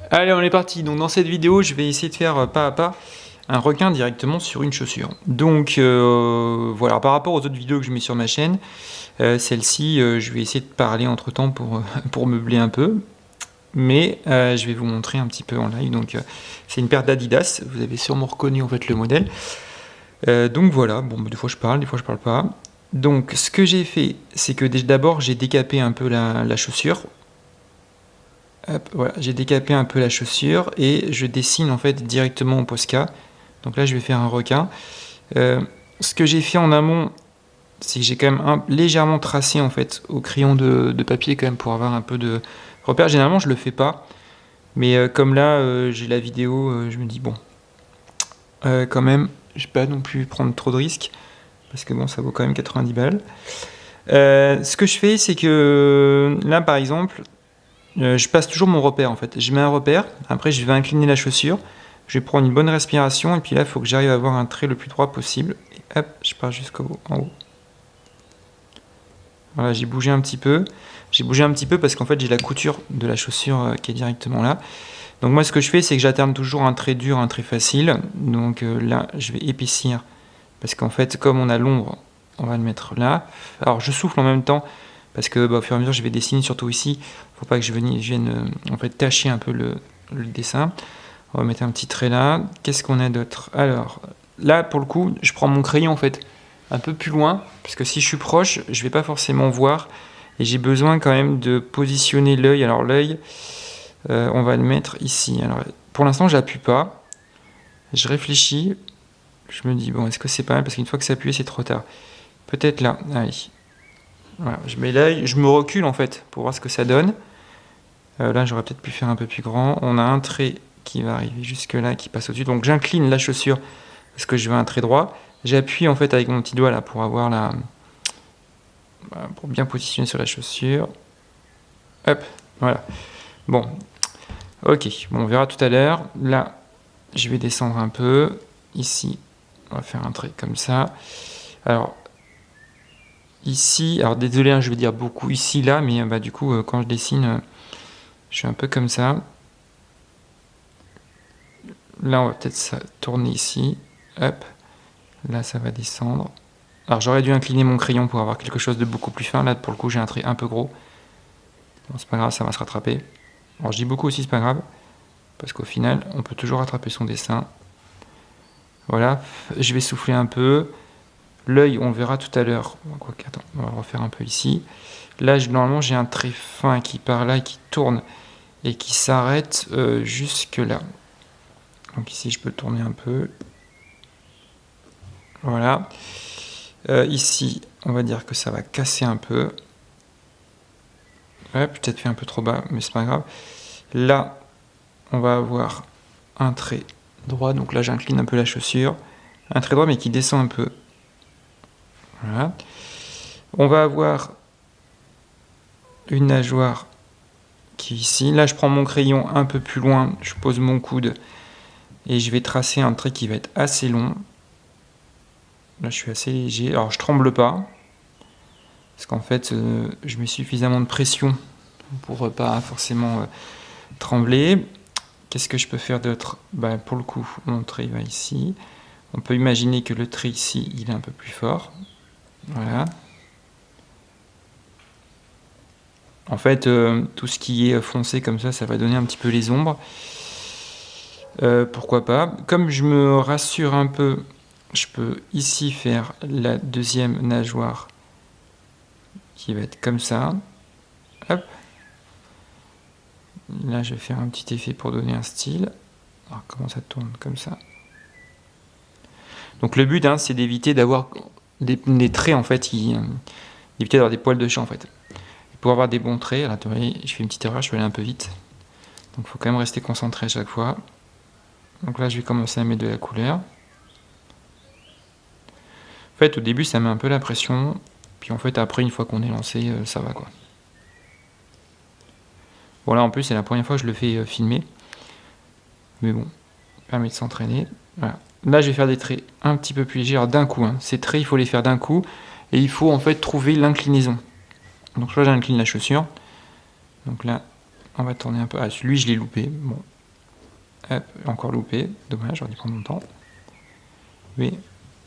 Allez, on est parti. Donc dans cette vidéo, je vais essayer de faire pas à pas un requin directement sur une chaussure. Donc voilà, par rapport aux autres vidéos que je mets sur ma chaîne, celle-ci, je vais essayer de parler entre temps pour meubler un peu. Mais je vais vous montrer un petit peu en live. Donc c'est une paire d'Adidas. Vous avez sûrement reconnu en fait le modèle. Donc voilà, bon, des fois je parle, des fois je parle pas. Donc ce que j'ai fait, c'est que d'abord j'ai décapé un peu la chaussure. Hop, voilà, j'ai décapé un peu la chaussure et je dessine en fait directement au Posca. Donc là, je vais faire un requin. Ce que j'ai fait en amont, c'est que j'ai quand même légèrement tracé en fait au crayon de papier quand même pour avoir un peu de repère. Généralement, je le fais pas, mais comme là, j'ai la vidéo, je me dis bon, quand même, je vais pas non plus prendre trop de risques parce que bon, ça vaut quand même 90 balles. Ce que je fais, c'est que là, par exemple, je passe toujours mon repère en fait. Je mets un repère, après je vais incliner la chaussure, je vais prendre une bonne respiration et puis là il faut que j'arrive à avoir un trait le plus droit possible. Et hop, je pars jusqu'en haut. Voilà, j'ai bougé un petit peu. J'ai bougé un petit peu parce qu'en fait j'ai la couture de la chaussure qui est directement là. Donc moi ce que je fais c'est que j'alterne toujours un trait dur, un trait facile. Donc là je vais épaissir parce qu'en fait comme on a l'ombre, on va le mettre là. Alors je souffle en même temps parce que au fur et à mesure je vais dessiner surtout ici. Faut pas que je vienne en fait tâcher un peu le dessin. On va mettre un petit trait là. Qu'est-ce qu'on a d'autre? Alors là pour le coup je prends mon crayon en fait un peu plus loin parce que si je suis proche je vais pas forcément voir et j'ai besoin quand même de positionner l'œil. Alors l'œil on va le mettre ici. Alors pour l'instant j'appuie pas. Je réfléchis. Je me dis bon est-ce que c'est pas mal parce qu'une fois que c'est appuyé c'est trop tard. Peut-être là. Allez. Voilà, je mets l'œil, je me recule en fait pour voir ce que ça donne. Là, j'aurais peut-être pu faire un peu plus grand. On a un trait qui va arriver jusque là, qui passe au-dessus. Donc j'incline la chaussure parce que je veux un trait droit. J'appuie en fait avec mon petit doigt là pour avoir pour bien positionner sur la chaussure. Hop, voilà. Bon, ok. Bon, on verra tout à l'heure. Là, je vais descendre un peu. Ici, on va faire un trait comme ça. Alors ici, alors désolé, hein, je vais dire beaucoup ici, là, mais du coup, quand je dessine, je suis un peu comme ça. Là, on va peut-être ça tourner ici. Hop. Là, ça va descendre. Alors, j'aurais dû incliner mon crayon pour avoir quelque chose de beaucoup plus fin. Là, pour le coup, j'ai un trait un peu gros. Bon, c'est pas grave, ça va se rattraper. Alors, je dis beaucoup aussi, c'est pas grave. Parce qu'au final, on peut toujours rattraper son dessin. Voilà. Je vais souffler un peu. L'œil, on le verra tout à l'heure. Attends, on va refaire un peu ici. Là, normalement, j'ai un trait fin qui part là et qui tourne et qui s'arrête jusque là. Donc ici, je peux tourner un peu. Voilà. Ici, on va dire que ça va casser un peu. Ouais, peut-être fait un peu trop bas, mais c'est pas grave. Là, on va avoir un trait droit. Donc là, j'incline un peu la chaussure. Un trait droit, mais qui descend un peu. Voilà. On va avoir une nageoire qui est ici. Là, je prends mon crayon un peu plus loin. Je pose mon coude et je vais tracer un trait qui va être assez long. Là, je suis assez léger. Alors, je tremble pas. Parce qu'en fait, je mets suffisamment de pression pour pas forcément trembler. Qu'est-ce que je peux faire d'autre? Pour le coup, mon trait va ici. On peut imaginer que le trait ici, il est un peu plus fort. Voilà. En fait, tout ce qui est foncé comme ça va donner un petit peu les ombres. Pourquoi pas? Comme je me rassure un peu, je peux ici faire la deuxième nageoire qui va être comme ça. Hop. Là, je vais faire un petit effet pour donner un style. Alors, comment ça tourne? Comme ça. Donc, le but, c'est d'éviter d'avoir des traits, en fait, d'éviter d'avoir des poils de chat, en fait. Pour avoir des bons traits, alors, attendez, je fais une petite erreur, je vais aller un peu vite. Donc, il faut quand même rester concentré à chaque fois. Donc là, je vais commencer à mettre de la couleur. En fait, au début, ça met un peu la pression. Puis, en fait, après, une fois qu'on est lancé, ça va, quoi. Bon, là, en plus, c'est la première fois que je le fais filmer. Mais bon, ça permet de s'entraîner. Voilà. Là, je vais faire des traits un petit peu plus légers. Alors, d'un coup, ces traits, il faut les faire d'un coup. Et il faut, en fait, trouver l'inclinaison. Donc, là, j'incline la chaussure. Donc là, on va tourner un peu. Ah, lui, je l'ai loupé. Bon, Hop, encore loupé. Dommage, j'aurais dû prendre mon temps. Oui,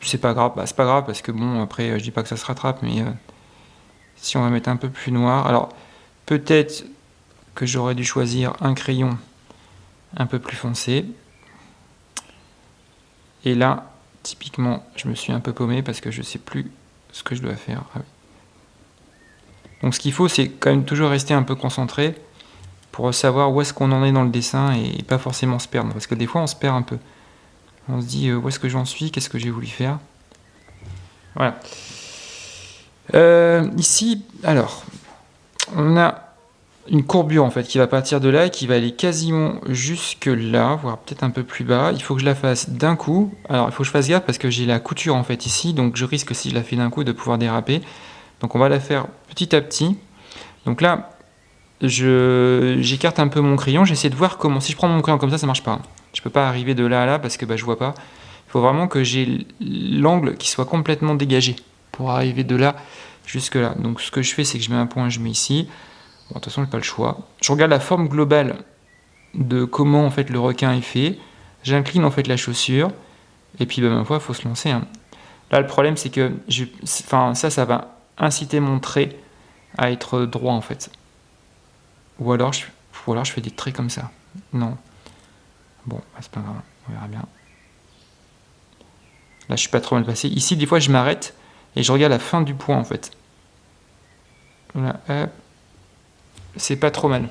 c'est pas grave. Bah, c'est pas grave parce que bon, après, je dis pas que ça se rattrape, mais si on va mettre un peu plus noir. Alors, peut-être que j'aurais dû choisir un crayon un peu plus foncé. Et là, typiquement, je me suis un peu paumé parce que je sais plus ce que je dois faire. Ah oui. Donc ce qu'il faut, c'est quand même toujours rester un peu concentré pour savoir où est-ce qu'on en est dans le dessin et pas forcément se perdre. Parce que des fois, on se perd un peu. On se dit où est-ce que j'en suis, qu'est-ce que j'ai voulu faire. Voilà. Ici, alors, on a une courbure en fait qui va partir de là et qui va aller quasiment jusque là, voire peut-être un peu plus bas. Il faut que je la fasse d'un coup. Alors il faut que je fasse gaffe parce que j'ai la couture en fait ici, donc je risque si je la fais d'un coup de pouvoir déraper. Donc on va la faire petit à petit. Donc là, j'écarte un peu mon crayon, j'essaie de voir comment. Si je prends mon crayon comme ça marche pas. Je peux pas arriver de là à là parce que je vois pas. Il faut vraiment que j'ai l'angle qui soit complètement dégagé pour arriver de là jusque là. Donc ce que je fais, c'est que je mets un point, je mets ici. Bon, de toute façon, j'ai pas le choix. Je regarde la forme globale de comment en fait le requin est fait. J'incline en fait la chaussure. Et puis, ma foi, il faut se lancer. Hein. Là, le problème, c'est que ça va inciter mon trait à être droit en fait. Ou alors, je fais des traits comme ça. Non. Bon, c'est pas grave. On verra bien. Là, je suis pas trop mal passé. Ici, des fois, je m'arrête et je regarde la fin du point en fait. Là, hop. C'est pas trop mal.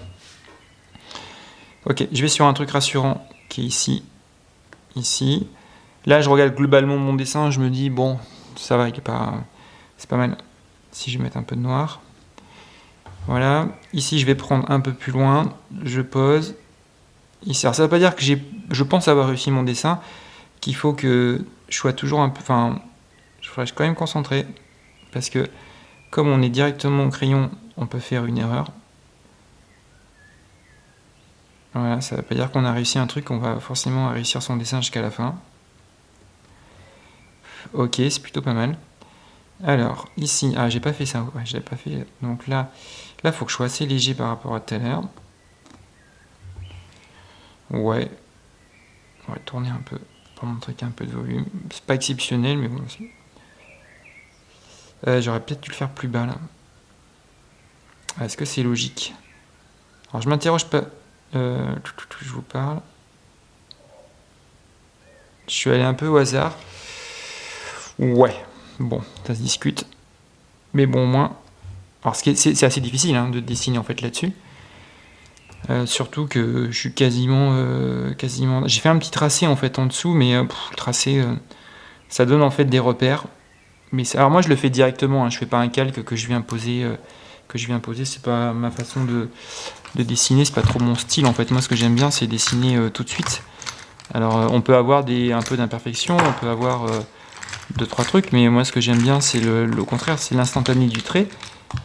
Ok, je vais sur un truc rassurant qui est ici. Ici. Là, je regarde globalement mon dessin, je me dis, bon, ça va, c'est pas mal. Si je vais mettre un peu de noir. Voilà. Ici, je vais prendre un peu plus loin. Je pose. Ici. Alors, ça ne veut pas dire que je pense avoir réussi mon dessin, qu'il faut que je sois toujours un peu... Enfin, je reste quand même concentré. Parce que, comme on est directement au crayon, on peut faire une erreur. Voilà, ça ne veut pas dire qu'on a réussi un truc, on va forcément réussir son dessin jusqu'à la fin. Ok, c'est plutôt pas mal. Alors, ici, j'ai pas fait ça, ouais, j'avais pas fait. Donc là, faut que je sois assez léger par rapport à tout à l'heure. Ouais. On va tourner un peu pour montrer qu'il y a un peu de volume. C'est pas exceptionnel, mais bon aussi. J'aurais peut-être dû le faire plus bas là. Est-ce que c'est logique? Alors je m'interroge pas. Je vous parle. Je suis allé un peu au hasard. Ouais. Bon, ça se discute. Mais bon, au moins. Alors c'est assez difficile hein, de dessiner en fait là-dessus. Surtout que je suis quasiment. J'ai fait un petit tracé en fait en dessous, mais le tracé, ça donne en fait des repères. Mais alors moi je le fais directement, hein, je fais pas un calque que je viens poser. C'est pas ma façon de dessiner, c'est pas trop mon style en fait. Moi ce que j'aime bien c'est dessiner tout de suite. Alors on peut avoir un peu d'imperfection, on peut avoir 2-3 trucs, mais moi ce que j'aime bien c'est le contraire, c'est l'instantané du trait.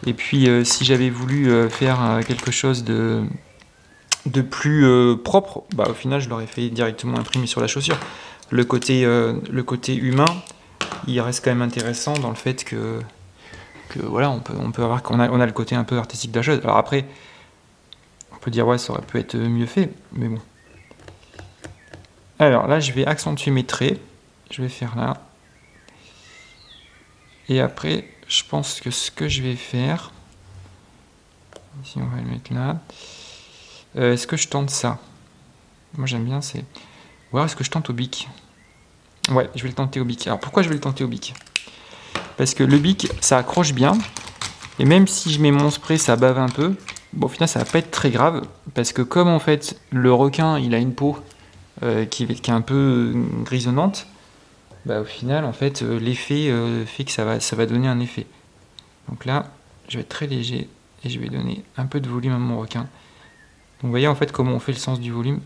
Et puis si j'avais voulu faire quelque chose de plus propre, au final je l'aurais fait directement imprimer sur la chaussure. Le côté humain, il reste quand même intéressant dans le fait que voilà, on peut avoir qu'on a le côté un peu artistique de la chose. Alors après, on peut dire ouais, ça aurait pu être mieux fait, mais bon. Alors là, je vais accentuer mes traits. Je vais faire là. Et après, je pense que ce que je vais faire, ici on va le mettre là. Est-ce que je tente ça? Moi j'aime bien, c'est... Ou alors est-ce que je tente au bic? Ouais, je vais le tenter au bic. Alors pourquoi je vais le tenter au bic? Parce que le bic, ça accroche bien. Et même si je mets mon spray, ça bave un peu. Bon, au final, ça va pas être très grave. Parce que comme en fait, le requin, il a une peau qui est un peu grisonnante, au final, en fait, l'effet fait que ça va donner un effet. Donc là, je vais être très léger et je vais donner un peu de volume à mon requin. Donc vous voyez en fait comment on fait le sens du volume.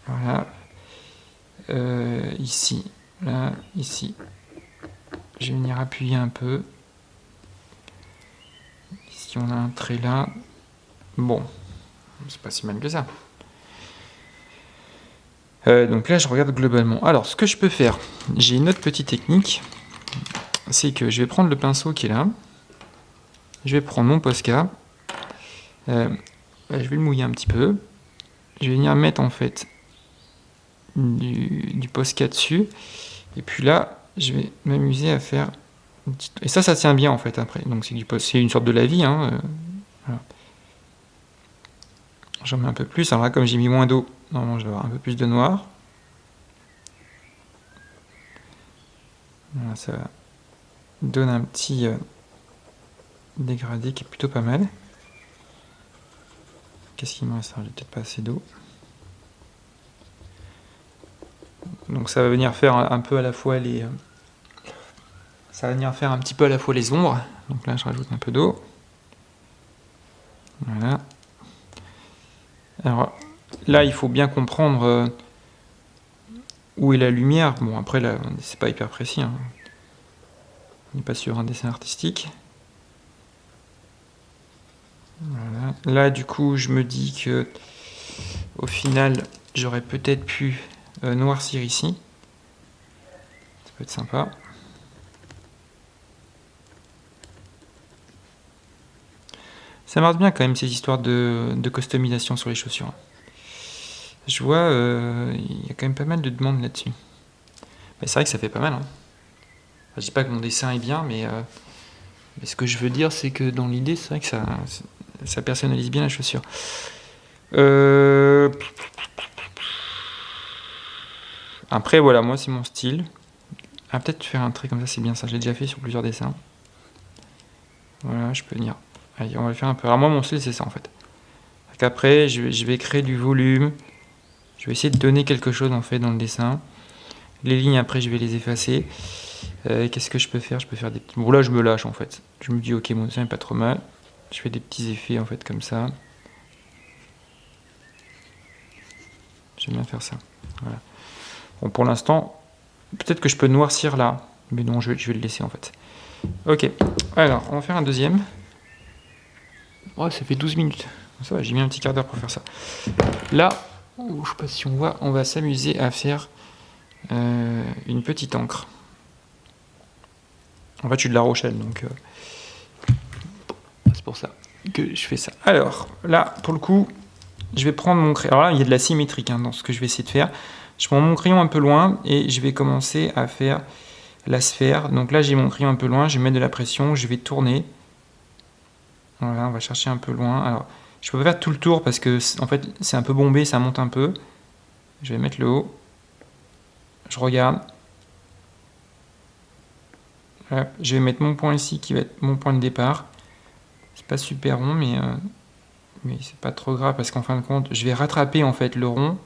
Voilà. Ici, là, ici. Je vais venir appuyer un peu. Ici, on a un trait là. Bon, c'est pas si mal que ça. Donc là, je regarde globalement. Alors, ce que je peux faire, j'ai une autre petite technique. C'est que je vais prendre le pinceau qui est là. Je vais prendre mon Posca. Je vais le mouiller un petit peu. je vais venir mettre en fait du Posca dessus. Et puis là, je vais m'amuser à faire... Et ça tient bien en fait après. Donc c'est une sorte de lavis. Hein, voilà. J'en mets un peu plus. Alors là, comme j'ai mis moins d'eau, normalement je vais avoir un peu plus de noir. Voilà, ça donne un petit dégradé qui est plutôt pas mal. Qu'est-ce qu'il me reste? J'ai peut-être pas assez d'eau. Donc ça va venir faire un peu à la fois les... Ça va venir faire un petit peu à la fois les ombres. Donc là, je rajoute un peu d'eau. Voilà. Alors là, il faut bien comprendre où est la lumière. Bon, après, là, c'est pas hyper précis. Hein. On n'est pas sur un dessin artistique. Voilà. Là, du coup, je me dis que au final, j'aurais peut-être pu noircir ici. Ça peut être sympa. Ça marche bien quand même ces histoires de customisation sur les chaussures. Je vois, il y a quand même pas mal de demandes là-dessus. Mais c'est vrai que ça fait pas mal. Hein. Enfin, je dis pas que mon dessin est bien, mais ce que je veux dire, c'est que dans l'idée, c'est vrai que ça personnalise bien la chaussure. Après, voilà, moi, c'est mon style. Ah, peut-être faire un trait comme ça, c'est bien ça. J'ai déjà fait sur plusieurs dessins. Voilà, je peux venir. Allez, on va le faire un peu. Alors moi, mon style, c'est ça, en fait. Après, je vais créer du volume. Je vais essayer de donner quelque chose, en fait, dans le dessin. Les lignes, après, je vais les effacer. Qu'est-ce que je peux faire? Je peux faire des petits... Bon, là, je me lâche, en fait. Je me dis, ok, mon dessin est pas trop mal. Je fais des petits effets, en fait, comme ça. J'aime bien faire ça. Voilà. Bon, pour l'instant, peut-être que je peux noircir là. Mais non, je vais le laisser, en fait. Ok. Alors, on va faire un deuxième. Oh, ça fait 12 minutes. Ça va, j'ai mis un petit quart d'heure pour faire ça. Là, je sais pas si on voit, on va s'amuser à faire une petite encre. En fait, je suis de La Rochelle, donc c'est pour ça que je fais ça. Alors, là, pour le coup, je vais prendre mon crayon. Alors là, il y a de la symétrique dans ce que je vais essayer de faire. Je prends mon crayon un peu loin et je vais commencer à faire la sphère. Donc là, j'ai mon crayon un peu loin, je vais mettre de la pression, je vais tourner. Voilà, on va chercher un peu loin. Alors, je peux pas faire tout le tour parce que en fait, c'est un peu bombé, ça monte un peu. Je vais mettre le haut. Je regarde. Voilà, je vais mettre mon point ici qui va être mon point de départ. C'est pas super rond, mais c'est pas trop grave parce qu'en fin de compte, je vais rattraper en fait le rond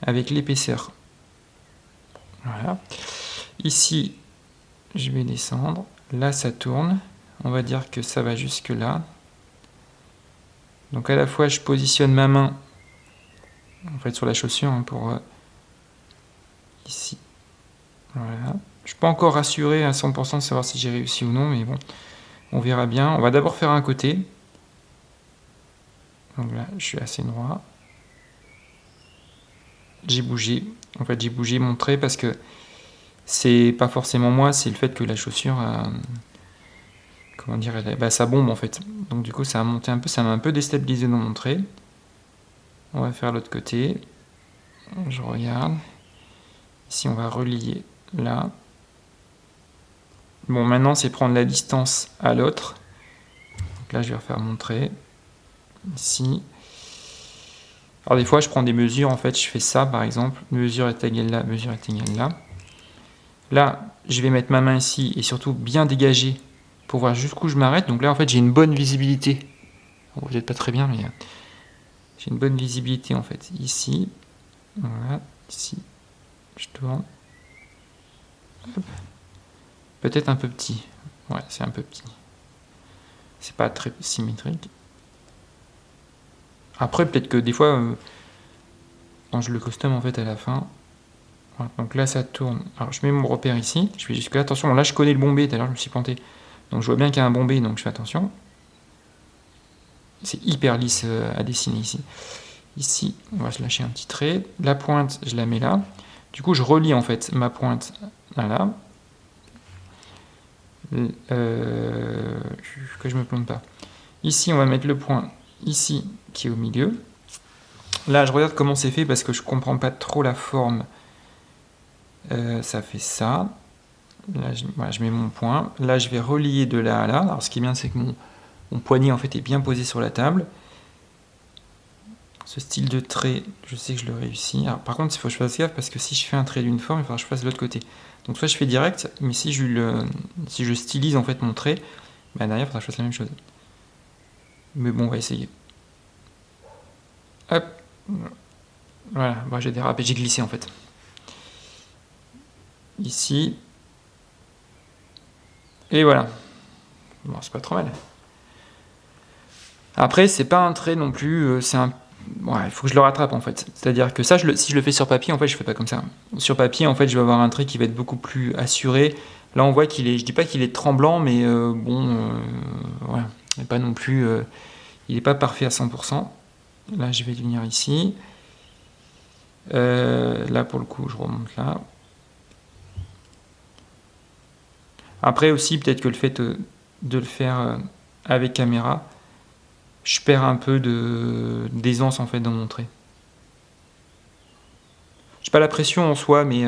avec l'épaisseur. Voilà. Ici, je vais descendre. Là, ça tourne. On va dire que ça va jusque là. Donc à la fois, je positionne ma main en fait sur la chaussure pour ici. Voilà. Je suis pas encore rassuré à 100% de savoir si j'ai réussi ou non, mais bon, on verra bien. On va d'abord faire un côté. Donc là, je suis assez droit. J'ai bougé. En fait, j'ai bougé mon trait parce que c'est pas forcément moi, c'est le fait que la chaussure, comment dire, ça bombe en fait. Donc du coup, ça a monté un peu, ça m'a un peu déstabilisé dans mon trait. On va faire l'autre côté. Je regarde. Ici, on va relier là. Bon, maintenant, c'est prendre la distance à l'autre. Donc là, je vais refaire mon trait. Ici. Alors des fois, je prends des mesures, en fait, je fais ça, par exemple. Mesure est égale là, mesure est égale là. Là, je vais mettre ma main ici et surtout bien dégager pour voir jusqu'où je m'arrête. Donc là, en fait, j'ai une bonne visibilité. Bon, vous n'êtes pas très bien, mais j'ai une bonne visibilité, en fait. Ici, voilà, ici, je tourne. Peut-être un peu petit. Ouais, c'est un peu petit. C'est pas très symétrique. Après, peut-être que des fois, quand je le custom en fait à la fin, voilà, donc là ça tourne. Alors je mets mon repère ici, je fais jusque là. Attention, bon, là je connais le bombé, tout à l'heure je me suis planté. Donc je vois bien qu'il y a un bombé, donc je fais attention. C'est hyper lisse à dessiner ici. Ici, on va se lâcher un petit trait. La pointe, je la mets là. Du coup, je relie en fait ma pointe là. Que je me plante pas. Ici, on va mettre le point ici qui est au milieu. Là, je regarde comment c'est fait parce que je comprends pas trop la forme. Ça fait ça. Là, voilà, je mets mon point. Là, je vais relier de là à là. Alors, ce qui est bien, c'est que mon poignet en fait est bien posé sur la table. Ce style de trait, je sais que je le réussis. Alors, par contre, il faut que je fasse gaffe parce que si je fais un trait d'une forme, il faudra que je fasse de l'autre côté. Donc, soit je fais direct, mais si je stylise en fait mon trait, bah, derrière, il faudra que je fasse la même chose. Mais bon, on va essayer. Hop. Voilà, bon, j'ai dérapé, j'ai glissé en fait. Ici. Et voilà. Bon, c'est pas trop mal. Après, c'est pas un trait non plus, c'est un... Ouais, il faut que je le rattrape en fait. C'est-à-dire que ça, si je le fais sur papier, en fait, je fais pas comme ça. Sur papier, en fait, je vais avoir un trait qui va être beaucoup plus assuré. Là, on voit qu'il est, je dis pas qu'il est tremblant, mais voilà. Il n'est pas non plus, il n'est pas parfait à 100%. Là, je vais venir ici. Là, pour le coup, je remonte là. Après aussi, peut-être que le fait de le faire avec caméra, je perds un peu d'aisance en fait dans mon trait. J'ai pas la pression en soi, mais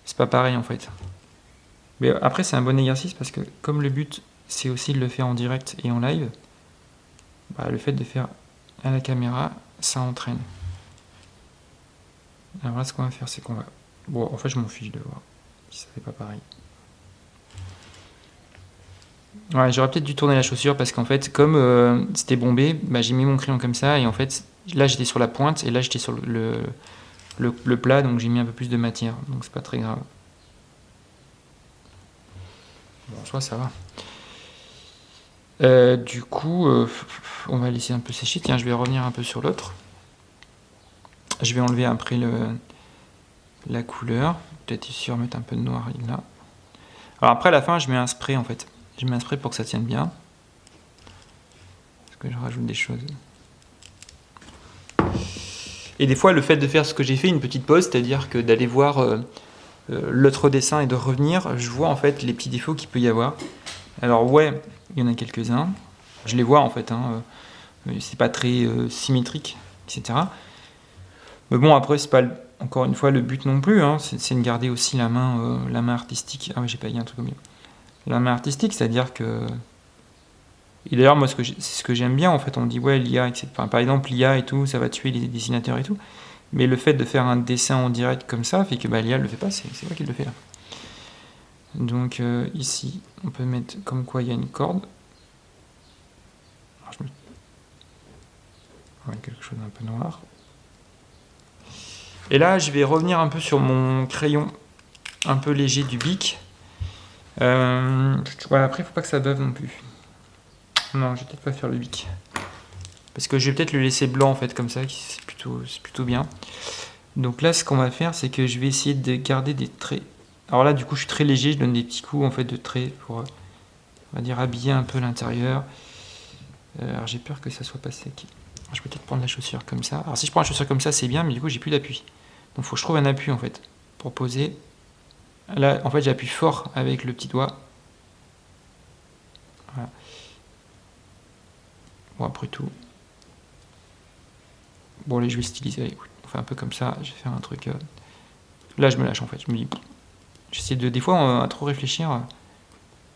c'est pas pareil en fait. Mais après, c'est un bon exercice parce que comme le but c'est aussi de le faire en direct et en live, bah, le fait de faire à la caméra, ça entraîne. Alors là, ce qu'on va faire, c'est qu'on va... Bon, en fait, je m'en fiche de voir si ça fait pas pareil. Ouais, j'aurais peut-être dû tourner la chaussure parce qu'en fait, comme c'était bombé, bah, j'ai mis mon crayon comme ça et en fait, là j'étais sur la pointe et là j'étais sur le plat, donc j'ai mis un peu plus de matière, donc c'est pas très grave. Bon, en soi, ça va. Du coup, on va laisser un peu sécher. Tiens, je vais revenir un peu sur l'autre. Je vais enlever après la couleur. Peut-être ici remettre un peu de noir là. Alors après, à la fin, je mets un spray en fait. Je mets un spray pour que ça tienne bien. Parce que je rajoute des choses. Et des fois, le fait de faire ce que j'ai fait, une petite pause, c'est-à-dire que d'aller voir l'autre dessin et de revenir, je vois en fait les petits défauts qu'il peut y avoir. Alors ouais, il y en a quelques-uns. Je les vois en fait. C'est pas très symétrique, etc. Mais bon, après, c'est pas encore une fois le but non plus. C'est de garder aussi la main artistique. Ah oui, j'ai pas dit un truc comme ça. La main artistique, c'est-à-dire que. Et d'ailleurs, moi, c'est ce que j'aime bien en fait. On dit ouais, l'IA, etc. Enfin, par exemple, l'IA et tout, ça va tuer les dessinateurs et tout. Mais le fait de faire un dessin en direct comme ça fait que bah, l'IA le fait pas, c'est moi qui le fais là. Donc ici, on peut mettre comme quoi il y a une corde. Alors, ouais, quelque chose d'un peu noir. Et là, je vais revenir un peu sur mon crayon un peu léger du Bic. Voilà, après, il ne faut pas que ça beuve non plus. Non, je vais peut-être pas faire le Bic. Parce que je vais peut-être le laisser blanc en fait, comme ça, c'est plutôt bien. Donc là, ce qu'on va faire, c'est que je vais essayer de garder des traits. Alors là, du coup, je suis très léger, je donne des petits coups en fait de traits pour, on va dire, habiller un peu l'intérieur. Alors j'ai peur que ça soit pas sec. Alors, je peux peut-être prendre la chaussure comme ça. Alors si je prends la chaussure comme ça, c'est bien, mais du coup, j'ai plus d'appui. Donc il faut que je trouve un appui en fait pour poser. Là, en fait, j'appuie fort avec le petit doigt. Voilà. Bon, après tout. Bon, allez, je vais styliser. Allez, on fait un peu comme ça. Je vais faire un truc. Là, je me lâche en fait. Je me dis. J'essaie de. Des fois, à trop réfléchir,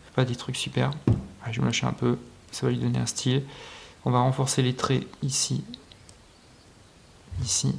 fais pas des trucs super. Allez, je vais me lâcher un peu. Ça va lui donner un style. On va renforcer les traits ici. Ici.